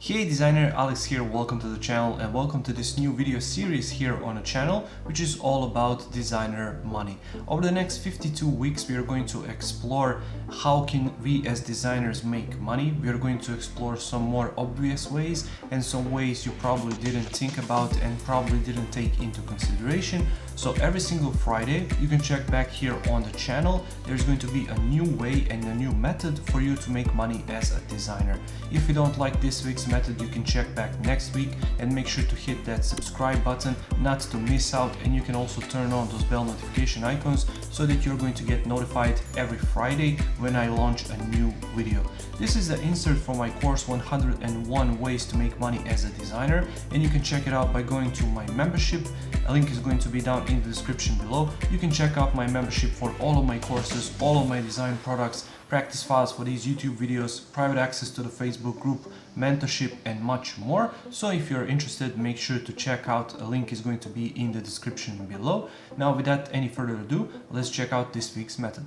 Hey designer, Alex here, welcome to the channel and welcome to this new video series here on the channel, which is all about designer money. Over the next 52 weeks we are going to explore how can we as designers make money. We are going to explore some more obvious ways and some ways you probably didn't think about and probably didn't take into consideration. So every single Friday you can check back here on the channel. There's going to be a new way and a new method for you to make money as a designer. If you don't like this week's method, you can check back next week and make sure to hit that subscribe button not to miss out, and you can also turn on those bell notification icons so that you're going to get notified every Friday when I launch a new video. This is the insert for my course 101 ways to make money as a designer, and you can check it out by going to my membership. A link is going to be down in the description below. You can check out my membership for all of my courses, all of my design products, practice files for these YouTube videos, private access to the Facebook group, mentorship and much more. So if you're interested, make sure to check out. A link is going to be in the description below. Now without any further ado, let's check out this week's method.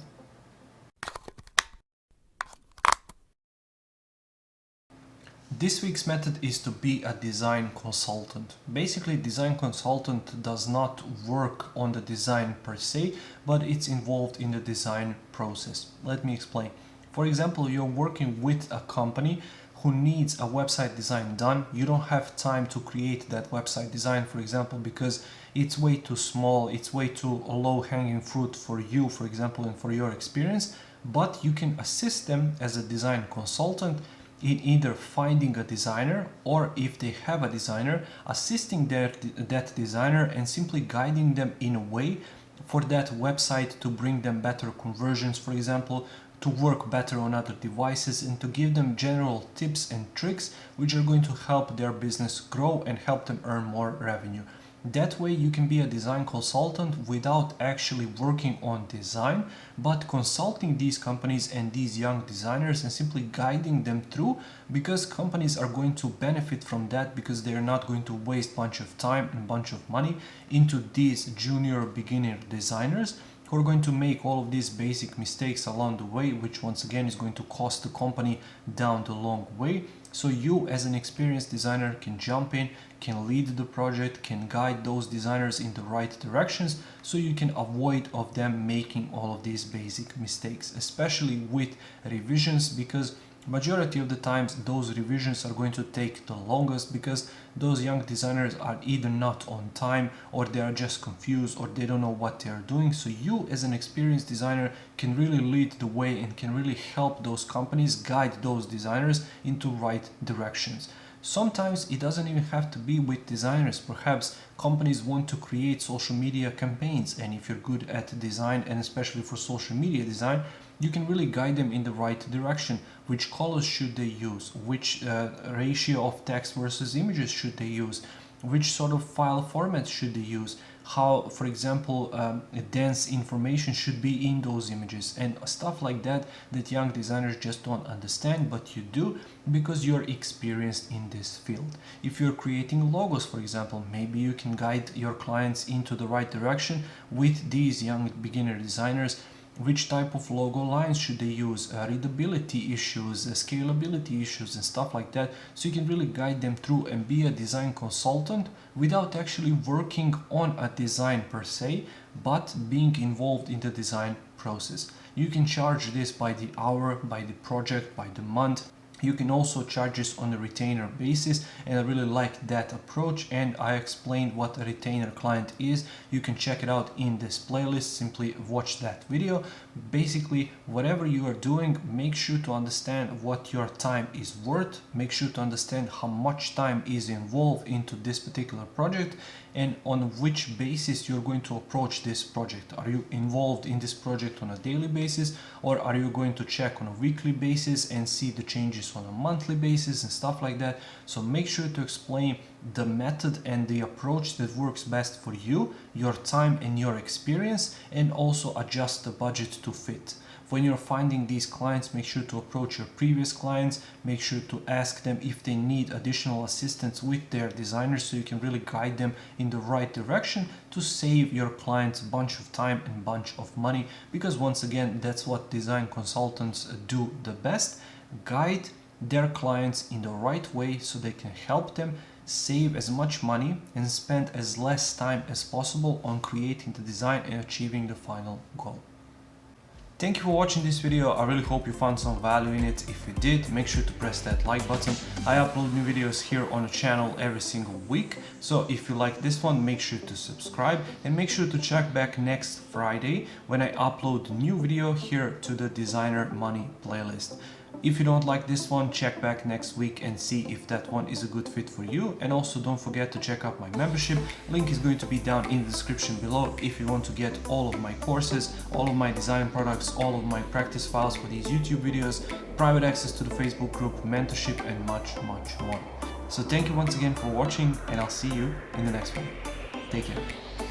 This week's method is to be a design consultant. Basically, design consultant does not work on the design per se, but it's involved in the design process. Let me explain. For example, you're working with a company who needs a website design done. You don't have time to create that website design, for example, because it's way too small, it's way too low hanging fruit for you, for example, and for your experience, but you can assist them as a design consultant in either finding a designer, or if they have a designer, assisting that designer and simply guiding them in a way for that website to bring them better conversions, for example, to work better on other devices, and to give them general tips and tricks which are going to help their business grow and help them earn more revenue. That way you can be a design consultant without actually working on design, but consulting these companies and these young designers and simply guiding them through, because companies are going to benefit from that, because they're not going to waste a bunch of time and a bunch of money into these junior beginner designers who are going to make all of these basic mistakes along the way, which once again is going to cost the company down the long way. So you as an experienced designer can jump in, can lead the project, can guide those designers in the right directions, so you can avoid of them making all of these basic mistakes, especially with revisions, because majority of the times those revisions are going to take the longest, because those young designers are either not on time, or they are just confused, or they don't know what they are doing. So you as an experienced designer can really lead the way and can really help those companies, guide those designers into right directions. Sometimes it doesn't even have to be with designers. Perhaps companies want to create social media campaigns, and if you're good at design, and especially for social media design, you can really guide them in the right direction. Which colors should they use? Which ratio of text versus images should they use? Which sort of file formats should they use? How, for example, dense information should be in those images, and stuff like that that young designers just don't understand, but you do because you're experienced in this field. If you're creating logos, for example, maybe you can guide your clients into the right direction with these young beginner designers. Which type of logo lines should they use, readability issues, scalability issues and stuff like that, so you can really guide them through and be a design consultant without actually working on a design per se, but being involved in the design process. You can charge this by the hour, by the project, by the month. You can also charge this on a retainer basis, and I really like that approach, and I explained what a retainer client is. You can check it out in this playlist, simply watch that video. Basically, whatever you are doing, make sure to understand what your time is worth, make sure to understand how much time is involved into this particular project, and on which basis you're going to approach this project. Are you involved in this project on a daily basis, or are you going to check on a weekly basis and see the changes on a monthly basis and stuff like that? So make sure to explain the method and the approach that works best for you, your time and your experience, and also adjust the budget to fit. When you're finding these clients, make sure to approach your previous clients, make sure to ask them if they need additional assistance with their designers, so you can really guide them in the right direction to save your clients a bunch of time and bunch of money, because once again, that's what design consultants do the best: guide their clients in the right way so they can help them save as much money and spend as less time as possible on creating the design and achieving the final goal. Thank you for watching this video. I really hope you found some value in it. If you did, make sure to press that like button. I upload new videos here on the channel every single week. So if you like this one, make sure to subscribe and make sure to check back next Friday when I upload a new video here to the Designer Money playlist. If you don't like this one, check back next week and see if that one is a good fit for you. And also don't forget to check out my membership. Link is going to be down in the description below if you want to get all of my courses, all of my design products, all of my practice files for these YouTube videos, private access to the Facebook group, mentorship, and much, much more. So thank you once again for watching, and I'll see you in the next one. Take care.